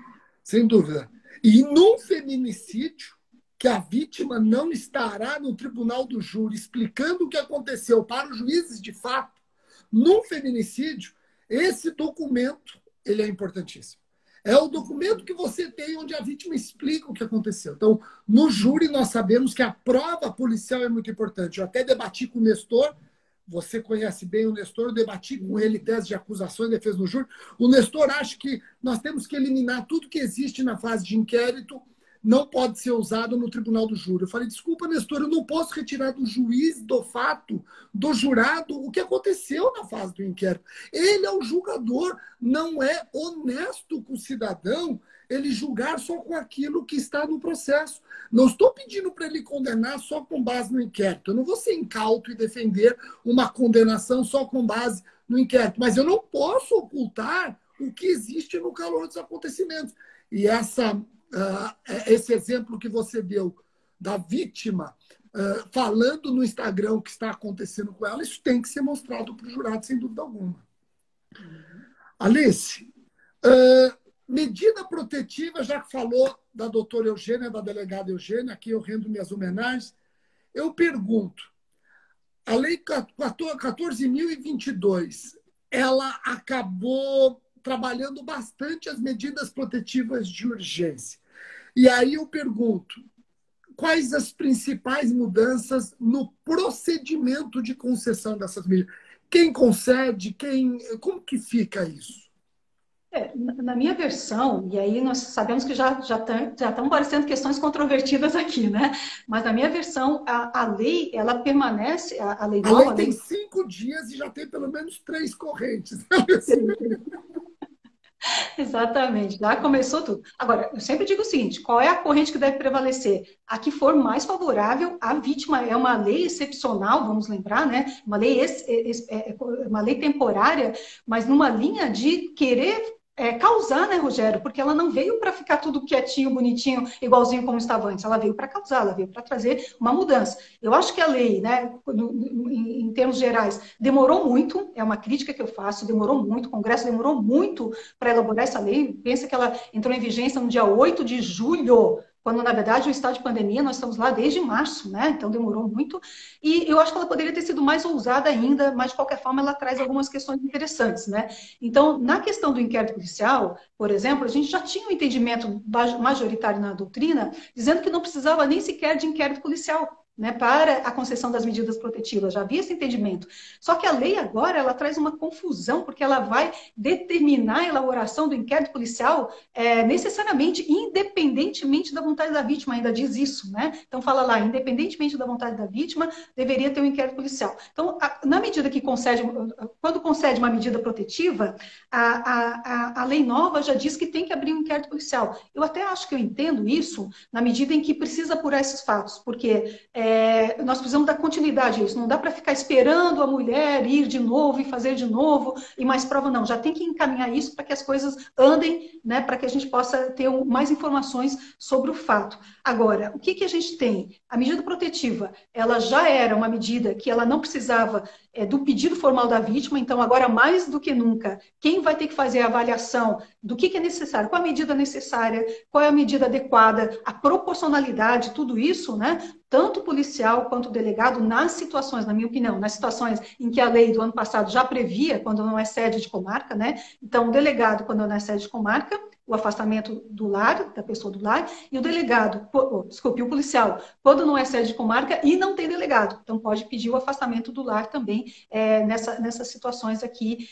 sem dúvida. E num feminicídio, que a vítima não estará no tribunal do júri explicando o que aconteceu para os juízes de fato, num feminicídio, esse documento ele é importantíssimo. É o documento que você tem onde a vítima explica o que aconteceu. Então, no júri, nós sabemos que a prova policial é muito importante. Eu até debati com o Nestor, você conhece bem o Nestor, eu debati com ele tese de acusação e defesa no júri. O Nestor acha que nós temos que eliminar tudo que existe na fase de inquérito, não pode ser usado no tribunal do júri. Eu falei, desculpa, Nestor, eu não posso retirar do juiz, do fato, do jurado, o que aconteceu na fase do inquérito. Ele é o julgador, não é honesto com o cidadão ele julgar só com aquilo que está no processo. Não estou pedindo para ele condenar só com base no inquérito. Eu não vou ser incauto e defender uma condenação só com base no inquérito, mas eu não posso ocultar o que existe no calor dos acontecimentos. E esse exemplo que você deu da vítima falando no Instagram o que está acontecendo com ela, isso tem que ser mostrado para o jurado, sem dúvida alguma. Alice, medida protetiva, já que falou da doutora Eugênia, da delegada Eugênia, aqui eu rendo minhas homenagens, eu pergunto, a lei 14.022, ela acabou trabalhando bastante as medidas protetivas de urgência. E aí eu pergunto, quais as principais mudanças no procedimento de concessão dessas medidas? Quem concede? Como que fica isso? Na minha versão, e aí nós sabemos que já estão aparecendo questões controvertidas aqui, né? Mas na minha versão, a lei, ela permanece, a lei nova... A lei tem 5 dias e já tem pelo menos 3 correntes. Exatamente, lá começou tudo. Agora, eu sempre digo o seguinte, qual é a corrente que deve prevalecer? A que for mais favorável à vítima. É uma lei excepcional, vamos lembrar, né? Uma lei temporária, mas numa linha de querer causar, né, Rogério? Porque ela não veio para ficar tudo quietinho, bonitinho, igualzinho como estava antes. Ela veio para causar, ela veio para trazer uma mudança. Eu acho que a lei, né, em termos gerais, demorou muito, é uma crítica que eu faço, demorou muito, o Congresso demorou muito para elaborar essa lei. Pensa que ela entrou em vigência no dia 8 de julho, quando, na verdade, o estado de pandemia, nós estamos lá desde março, né? Então, demorou muito. E eu acho que ela poderia ter sido mais ousada ainda, mas, de qualquer forma, ela traz algumas questões interessantes, né? Então, na questão do inquérito policial, por exemplo, a gente já tinha um entendimento majoritário na doutrina, dizendo que não precisava nem sequer de inquérito policial, né, para a concessão das medidas protetivas, já havia esse entendimento. Só que a lei agora, ela traz uma confusão, porque ela vai determinar a elaboração do inquérito policial necessariamente, independentemente da vontade da vítima, ainda diz isso, né? Então fala lá, independentemente da vontade da vítima, deveria ter um inquérito policial. Então, na medida que quando concede uma medida protetiva, a lei nova já diz que tem que abrir um inquérito policial. Eu até acho que eu entendo isso na medida em que precisa apurar esses fatos, porque nós precisamos dar continuidade a isso. Não dá para ficar esperando a mulher ir de novo e fazer de novo e mais prova, não. Já tem que encaminhar isso para que as coisas andem, né, para que a gente possa ter mais informações sobre o fato. Agora, o que a gente tem? A medida protetiva, ela já era uma medida que ela não precisava do pedido formal da vítima, então agora mais do que nunca, quem vai ter que fazer a avaliação do que é necessário, qual a medida necessária, qual é a medida adequada, a proporcionalidade, tudo isso, né? Tanto o policial quanto o delegado, nas situações, na minha opinião, nas situações em que a lei do ano passado já previa, quando não é sede de comarca, né? Então, o delegado, quando não é sede de comarca, o afastamento do lar, da pessoa do lar, e o delegado, o policial, quando não é sede de comarca e não tem delegado. Então, pode pedir o afastamento do lar também nessas situações aqui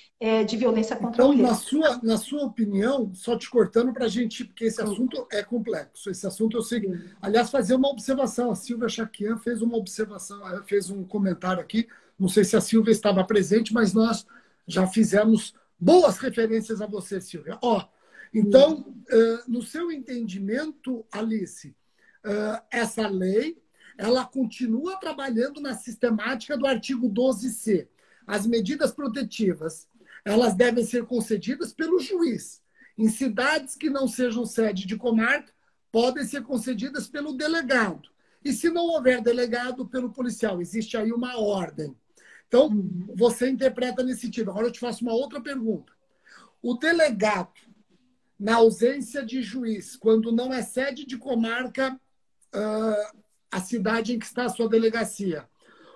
de violência contra a mulher. Então, na sua opinião, só te cortando para a gente, porque esse assunto é complexo, esse assunto eu sei. Aliás, fazer uma observação, a Silvia Chaquian fez uma observação, fez um comentário aqui, não sei se a Silvia estava presente, mas nós já fizemos boas referências a você, Silvia. Então, no seu entendimento, Alice, essa lei, ela continua trabalhando na sistemática do artigo 12C. As medidas protetivas, elas devem ser concedidas pelo juiz. Em cidades que não sejam sede de comarca, podem ser concedidas pelo delegado. E se não houver delegado, pelo policial. Existe aí uma ordem. Então, você interpreta nesse sentido. Agora eu te faço uma outra pergunta. O delegado, na ausência de juiz, quando não é sede de comarca a cidade em que está a sua delegacia.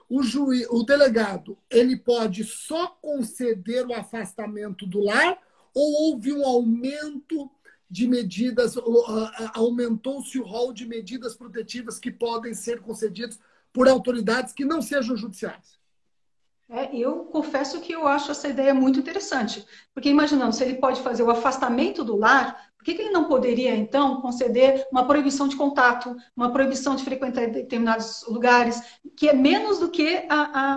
O delegado, ele pode só conceder o afastamento do lar ou houve um aumento de medidas, aumentou-se o rol de medidas protetivas que podem ser concedidas por autoridades que não sejam judiciais? Eu confesso que eu acho essa ideia muito interessante, porque imaginando, se ele pode fazer o afastamento do lar, por que ele não poderia, então, conceder uma proibição de contato, uma proibição de frequentar determinados lugares, que é menos do que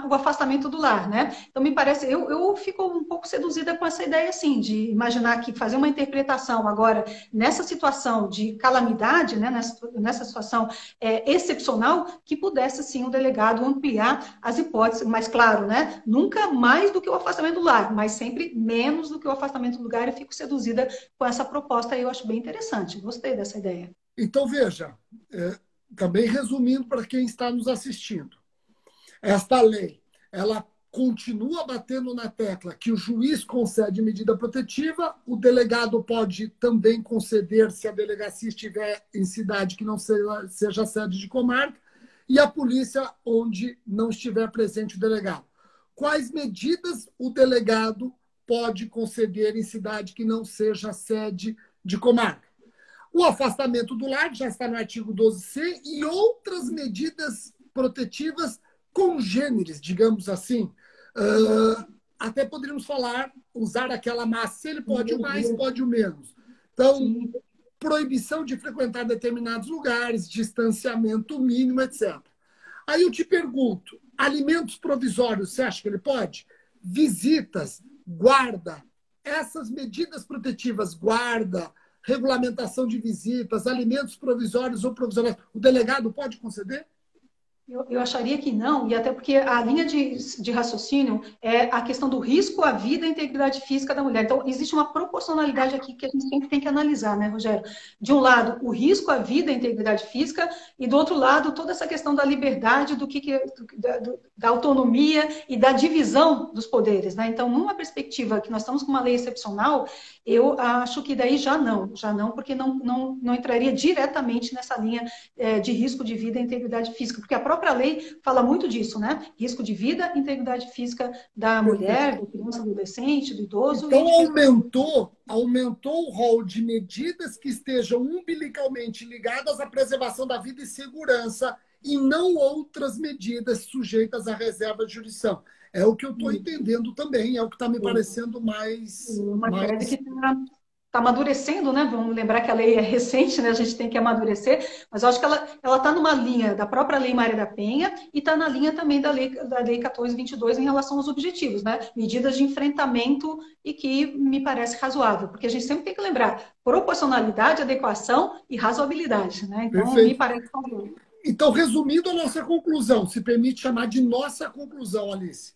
o afastamento do lar, né? Então, me parece, eu fico um pouco seduzida com essa ideia, assim, de imaginar que fazer uma interpretação agora, nessa situação de calamidade, né, nessa situação excepcional, que pudesse, sim, o delegado ampliar as hipóteses, mas, claro, né, nunca mais do que o afastamento do lar, mas sempre menos do que o afastamento do lugar, e fico seduzida com essa proposta. Eu acho bem interessante, gostei dessa ideia. Então, veja, também resumindo para quem está nos assistindo, esta lei, ela continua batendo na tecla que o juiz concede medida protetiva, o delegado pode também conceder se a delegacia estiver em cidade que não seja sede de comarca, e a polícia onde não estiver presente o delegado. Quais medidas o delegado pode conceder em cidade que não seja sede de comarca? O afastamento do lar, já está no artigo 12C, e outras medidas protetivas congêneres, digamos assim. Até poderíamos usar aquela massa, se ele pode o mais, pode o menos. Então, proibição de frequentar determinados lugares, distanciamento mínimo, etc. Aí eu te pergunto, alimentos provisórios, você acha que ele pode? Visitas, guarda, essas medidas protetivas, guarda, regulamentação de visitas, alimentos provisórios ou provisórios, o delegado pode conceder? Eu acharia que não, e até porque a linha de raciocínio é a questão do risco à vida e à integridade física da mulher. Então, existe uma proporcionalidade aqui que a gente sempre tem que analisar, né, Rogério? De um lado, o risco à vida e à integridade física, e do outro lado, toda essa questão da liberdade, da autonomia e da divisão dos poderes, né? Então, numa perspectiva que nós estamos com uma lei excepcional, eu acho que daí já não, porque não entraria diretamente nessa linha de risco de vida e integridade física, porque a própria lei fala muito disso, né? Risco de vida e integridade física da mulher, da criança, do adolescente, do idoso. Então, aumentou o rol de medidas que estejam umbilicalmente ligadas à preservação da vida e segurança, e não outras medidas sujeitas à reserva de jurisdição. É o que eu estou entendendo também, é o que está me parecendo mais... Uma tese que está amadurecendo, né? Vamos lembrar que a lei é recente, né? A gente tem que amadurecer, mas eu acho que ela está numa linha da própria Lei Maria da Penha e está na linha também da lei 1422 em relação aos objetivos, né? Medidas de enfrentamento e que me parece razoável, porque a gente sempre tem que lembrar proporcionalidade, adequação e razoabilidade, né? Então, Perfeito. Me parece razoável. Então, resumindo a nossa conclusão, se permite chamar de nossa conclusão, Alice.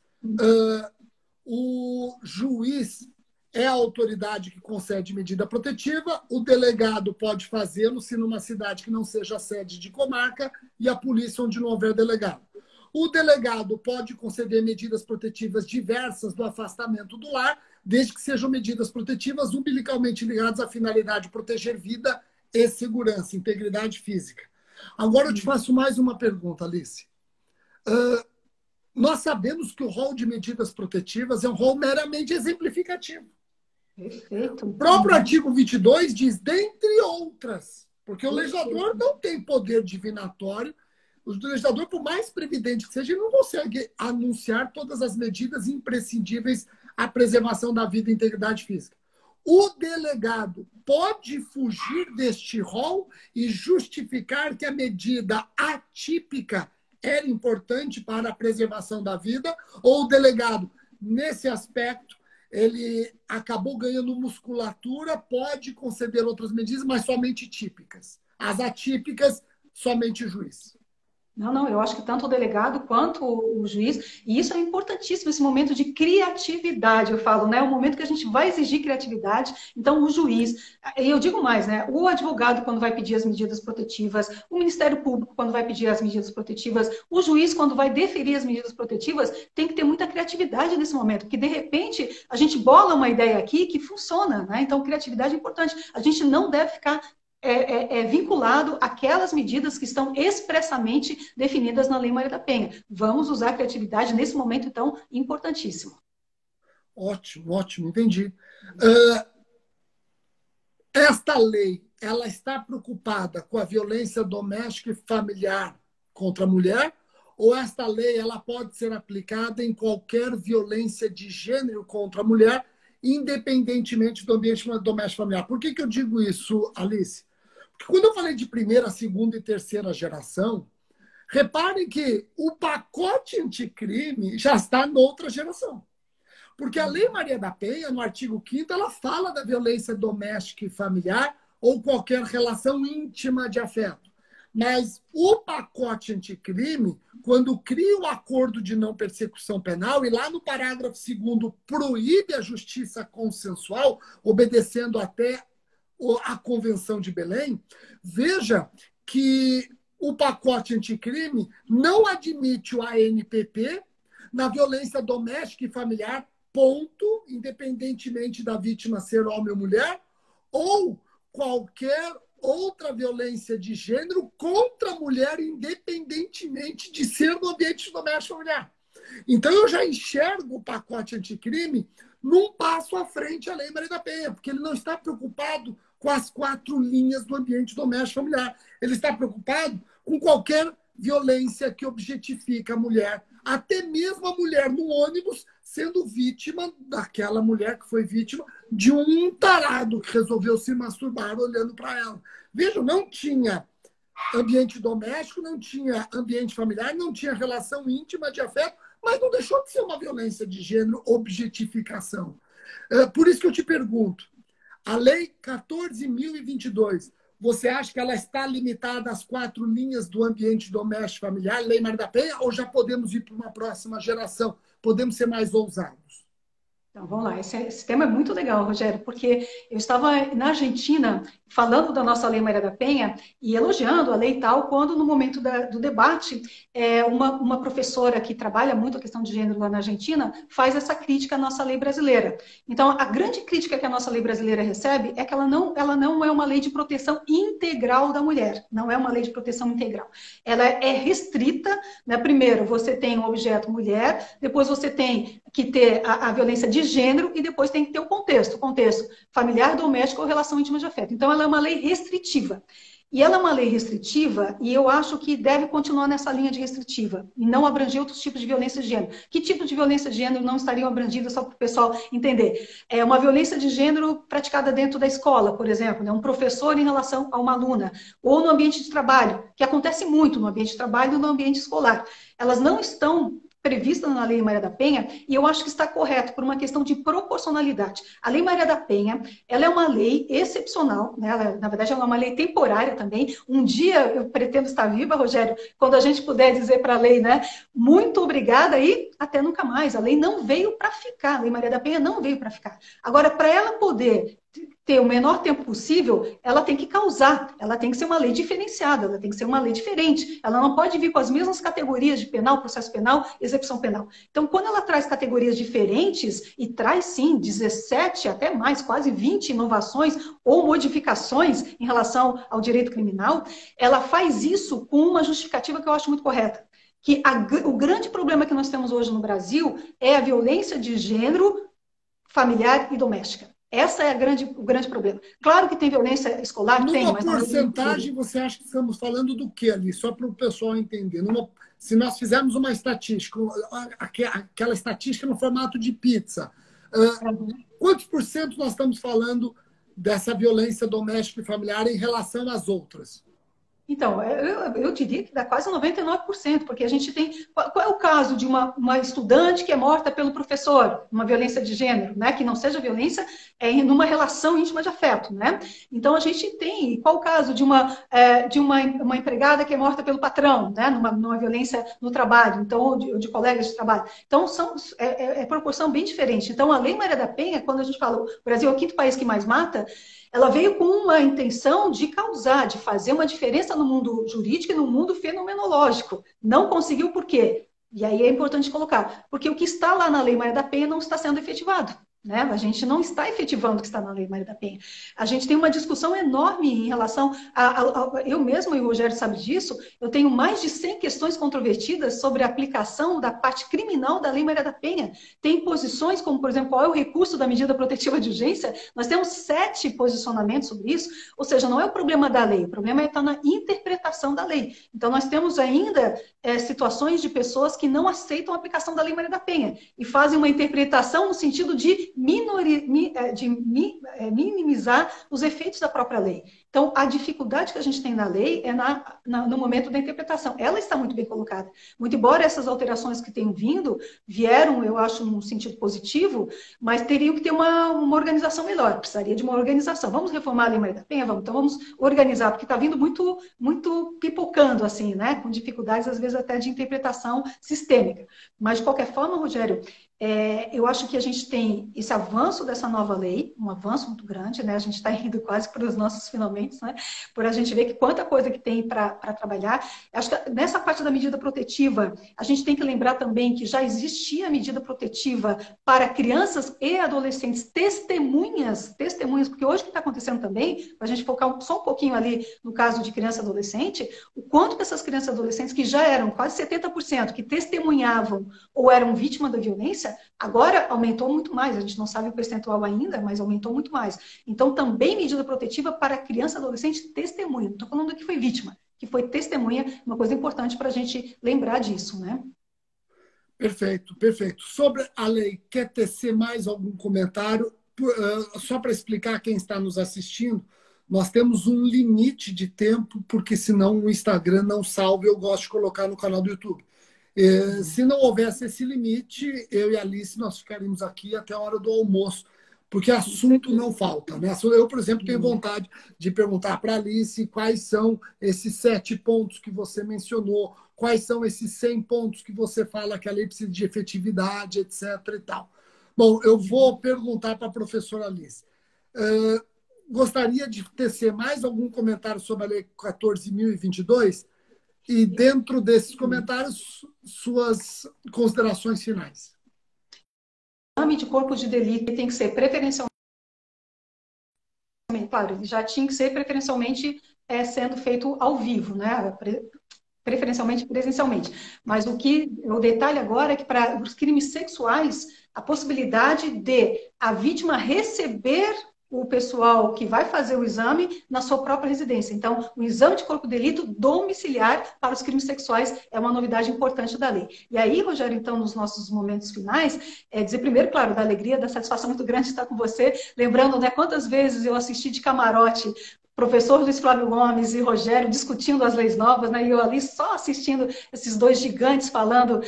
O juiz é a autoridade que concede medida protetiva, o delegado pode fazê-lo se numa cidade que não seja sede de comarca e a polícia onde não houver delegado. O delegado pode conceder medidas protetivas diversas do afastamento do lar, desde que sejam medidas protetivas umbilicalmente ligadas à finalidade de proteger vida e segurança, integridade física. Agora eu te faço mais uma pergunta, Alice. Nós sabemos que o rol de medidas protetivas é um rol meramente exemplificativo. Perfeito. O próprio artigo 22 diz, dentre outras, porque o legislador não tem poder divinatório. O legislador, por mais previdente que seja, ele não consegue anunciar todas as medidas imprescindíveis à preservação da vida e integridade física. O delegado pode fugir deste rol e justificar que a medida atípica era importante para a preservação da vida, ou o delegado, nesse aspecto, ele acabou ganhando musculatura, pode conceder outras medidas, mas somente típicas. As atípicas, somente o juiz. Não, eu acho que tanto o delegado quanto o juiz, e isso é importantíssimo, esse momento de criatividade, eu falo, né? O momento que a gente vai exigir criatividade, então o juiz, e eu digo mais, né? O advogado, quando vai pedir as medidas protetivas, o Ministério Público, quando vai pedir as medidas protetivas, o juiz, quando vai deferir as medidas protetivas, tem que ter muita criatividade nesse momento, porque de repente a gente bola uma ideia aqui que funciona, né? Então, criatividade é importante. A gente não deve ficar é vinculado àquelas medidas que estão expressamente definidas na Lei Maria da Penha. Vamos usar a criatividade nesse momento, então, importantíssimo. Ótimo, ótimo, entendi. Esta lei, ela está preocupada com a violência doméstica e familiar contra a mulher? Ou esta lei ela pode ser aplicada em qualquer violência de gênero contra a mulher, independentemente do ambiente doméstico familiar? Por que eu digo isso, Alice? Porque quando eu falei de primeira, segunda e terceira geração, reparem que o pacote anticrime já está noutra geração. Porque a Lei Maria da Penha, no artigo 5º, ela fala da violência doméstica e familiar ou qualquer relação íntima de afeto. Mas o pacote anticrime, quando cria o acordo de não persecução penal, e lá no parágrafo 2º proíbe a justiça consensual, obedecendo até a Convenção de Belém, veja que o pacote anticrime não admite o ANPP na violência doméstica e familiar, ponto, independentemente da vítima ser homem ou mulher, ou qualquer outra violência de gênero contra a mulher, independentemente de ser no ambiente doméstico familiar. Então, eu já enxergo o pacote anticrime num passo à frente à Lei Maria da Penha, porque ele não está preocupado com as 4 linhas do ambiente doméstico familiar. Ele está preocupado com qualquer violência que objetifica a mulher, até mesmo a mulher no ônibus sendo vítima daquela mulher que foi vítima de um tarado que resolveu se masturbar olhando para ela. Vejam, não tinha ambiente doméstico, não tinha ambiente familiar, não tinha relação íntima de afeto, mas não deixou de ser uma violência de gênero, objetificação. Por isso que eu te pergunto, a Lei 14.022, você acha que ela está limitada às 4 linhas do ambiente doméstico familiar, Lei Maria da Penha, ou já podemos ir para uma próxima geração? Podemos ser mais ousados? Então, vamos lá. Esse tema é muito legal, Rogério, porque eu estava na Argentina falando da nossa Lei Maria da Penha e elogiando a lei e tal, quando no momento do debate, uma professora que trabalha muito a questão de gênero lá na Argentina faz essa crítica à nossa lei brasileira. Então, a grande crítica que a nossa lei brasileira recebe é que ela não é uma lei de proteção integral da mulher, não é uma lei de proteção integral. Ela é restrita, né? Primeiro, você tem um objeto mulher, depois você tem que ter a violência de gênero e depois tem que ter o contexto familiar, doméstico ou relação íntima de afeto. Então, ela é uma lei restritiva. E ela é uma lei restritiva e eu acho que deve continuar nessa linha de restritiva e não abranger outros tipos de violência de gênero. Que tipo de violência de gênero não estariam abrangidas, só para o pessoal entender? É uma violência de gênero praticada dentro da escola, por exemplo, né? Um professor em relação a uma aluna, ou no ambiente de trabalho, que acontece muito no ambiente de trabalho e no ambiente escolar. Elas não estão prevista na Lei Maria da Penha, e eu acho que está correto por uma questão de proporcionalidade. A Lei Maria da Penha, ela é uma lei excepcional, né? Ela, na verdade, ela é uma lei temporária também. Um dia eu pretendo estar viva, Rogério, quando a gente puder dizer para a lei, né? Muito obrigada e até nunca mais. A lei não veio para ficar, a Lei Maria da Penha não veio para ficar. Agora, para ela poder ter o menor tempo possível, ela tem que causar, ela tem que ser uma lei diferenciada, ela tem que ser uma lei diferente, ela não pode vir com as mesmas categorias de penal, processo penal, execução penal. Então, quando ela traz categorias diferentes, e traz sim 17, até mais, quase 20 inovações ou modificações em relação ao direito criminal, ela faz isso com uma justificativa que eu acho muito correta. Que o grande problema que nós temos hoje no Brasil é a violência de gênero familiar e doméstica. Essa é o grande problema. Claro que tem violência escolar, tem, Numa mas porcentagem, você acha que estamos falando do que ali? Só para o pessoal entender. Se nós fizermos uma estatística, aquela estatística no formato de pizza, quantos por cento nós estamos falando dessa violência doméstica e familiar em relação às outras? Então, eu diria que dá quase 99%, porque a gente tem... Qual é o caso de uma estudante que é morta pelo professor, uma violência de gênero, né? Que não seja violência numa relação íntima de afeto, né? Então, a gente tem... Qual o caso de uma empregada que é morta pelo patrão, né? Numa violência no trabalho, então, ou de colegas de trabalho. Então, é proporção bem diferente. Então, a Lei Maria da Penha, quando a gente fala o Brasil é o 5º país que mais mata, ela veio com uma intenção de causar, de fazer uma diferença no mundo jurídico e no mundo fenomenológico. Não conseguiu por quê? E aí é importante colocar, porque o que está lá na Lei Maria da Penha não está sendo efetivado. né? A gente não está efetivando o que está na Lei Maria da Penha. A gente tem uma discussão enorme em relação eu mesmo, e o Rogério sabe disso, eu tenho mais de 100 questões controvertidas sobre a aplicação da parte criminal da Lei Maria da Penha. Tem posições como, por exemplo, qual é o recurso da medida protetiva de urgência? Nós temos 7 posicionamentos sobre isso, ou seja, não é o problema da lei, o problema está na interpretação da lei. Então, nós temos ainda situações de pessoas que não aceitam a aplicação da Lei Maria da Penha e fazem uma interpretação no sentido de minimizar os efeitos da própria lei. Então, a dificuldade que a gente tem na lei é no momento da interpretação. Ela está muito bem colocada. Muito embora essas alterações que tenham vieram, eu acho, num sentido positivo, mas teriam que ter uma organização melhor. Precisaria de uma organização. Vamos reformar a Lei Maria da Penha? Vamos. Então, vamos organizar, porque está vindo muito, muito pipocando, assim, né? Com dificuldades, às vezes, até de interpretação sistêmica. Mas, de qualquer forma, Rogério, eu acho que a gente tem esse avanço dessa nova lei, um avanço muito grande, né? A gente está indo quase para os nossos finalmente, né? Por a gente ver que quanta coisa que tem para trabalhar. Acho que nessa parte da medida protetiva, a gente tem que lembrar também que já existia a medida protetiva para crianças e adolescentes testemunhas, porque hoje o que está acontecendo também, para a gente focar só um pouquinho ali no caso de criança e adolescente, o quanto que essas crianças e adolescentes, que já eram quase 70%, que testemunhavam ou eram vítimas da violência, agora aumentou muito mais. A gente não sabe o percentual ainda, mas aumentou muito mais. Então, também medida protetiva para criança e adolescente testemunha. Não estou falando que foi vítima, que foi testemunha, uma coisa importante para a gente lembrar disso, né? Perfeito, perfeito. Sobre a lei, quer tecer mais algum comentário? Só para explicar quem está nos assistindo, nós temos um limite de tempo, porque senão o Instagram não salva, eu gosto de colocar no canal do YouTube. Se não houvesse esse limite, eu e a Alice, nós ficaríamos aqui até a hora do almoço, porque assunto não falta, né? Eu, por exemplo, tenho vontade de perguntar para a Alice quais são esses 7 pontos que você mencionou, quais são esses 100 pontos que você fala que a lei precisa de efetividade, etc. e tal. Bom, eu vou perguntar para a professora Alice. Gostaria de tecer mais algum comentário sobre a lei 14.022? E dentro desses comentários, suas considerações finais. O exame de corpo de delito tem que ser preferencialmente, claro, ele já tinha que ser preferencialmente sendo feito ao vivo, né? Preferencialmente presencialmente. Mas o detalhe agora é que para os crimes sexuais, a possibilidade de a vítima receber o pessoal que vai fazer o exame na sua própria residência. Então, o exame de corpo de delito domiciliar para os crimes sexuais é uma novidade importante da lei. E aí, Rogério, então, nos nossos momentos finais, dizer primeiro, claro, da alegria, da satisfação muito grande de estar com você, lembrando, né, quantas vezes eu assisti de camarote professor Luiz Flávio Gomes e Rogério discutindo as leis novas, né? E eu ali só assistindo esses dois gigantes falando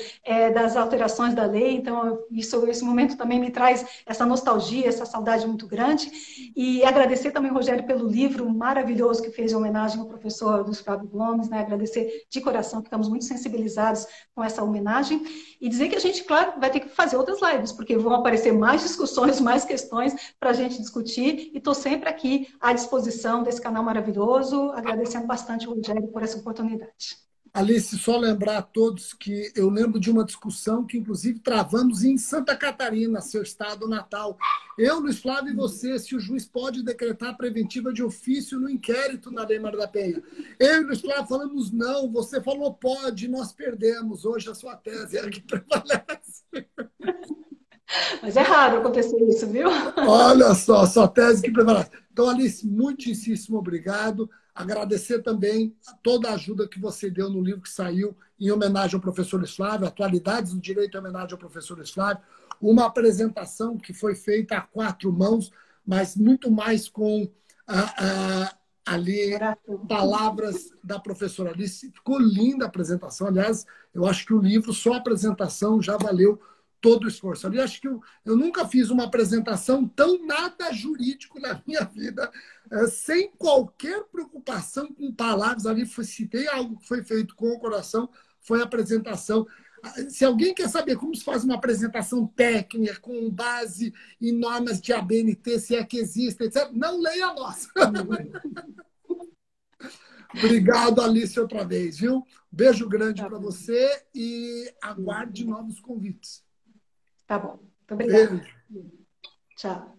das alterações da lei. Então, esse momento também me traz essa nostalgia, essa saudade muito grande. E agradecer também, Rogério, pelo livro maravilhoso que fez em homenagem ao professor Luiz Flávio Gomes, né? Agradecer de coração, que estamos muito sensibilizados com essa homenagem. E dizer que a gente, claro, vai ter que fazer outras lives, porque vão aparecer mais discussões, mais questões para a gente discutir. E estou sempre aqui à disposição desse canal maravilhoso, agradecendo bastante, Rogério, por essa oportunidade. Alice, só lembrar a todos que eu lembro de uma discussão que, inclusive, travamos em Santa Catarina, seu estado natal. Eu, Luiz Flávio, e você, se o juiz pode decretar preventiva de ofício no inquérito na Lei Maria da Penha. Eu e Luiz Flávio falamos não, você falou pode, nós perdemos. Hoje a sua tese é a que prevalece. Mas é raro acontecer isso, viu? Olha só, a sua tese que prevalece. Então, Alice, muitíssimo obrigado. Agradecer também toda a ajuda que você deu no livro que saiu em homenagem ao professor Luiz Flávio, Atualidades do Direito em homenagem ao professor Luiz Flávio. Uma apresentação que foi feita a 4 mãos, mas muito mais com ali palavras da professora Alice. Ficou linda a apresentação. Aliás, eu acho que o livro, só a apresentação, já valeu todo o esforço. Ali acho que eu nunca fiz uma apresentação tão nada jurídico na minha vida, sem qualquer preocupação com palavras. Ali citei algo que foi feito com o coração, foi a apresentação. Se alguém quer saber como se faz uma apresentação técnica, com base em normas de ABNT, se é que existe, etc., não leia a nossa. Obrigado, Alice, outra vez, viu? Beijo grande para você e aguarde novos convites. Tá bom. Muito obrigada. Beijo. Tchau.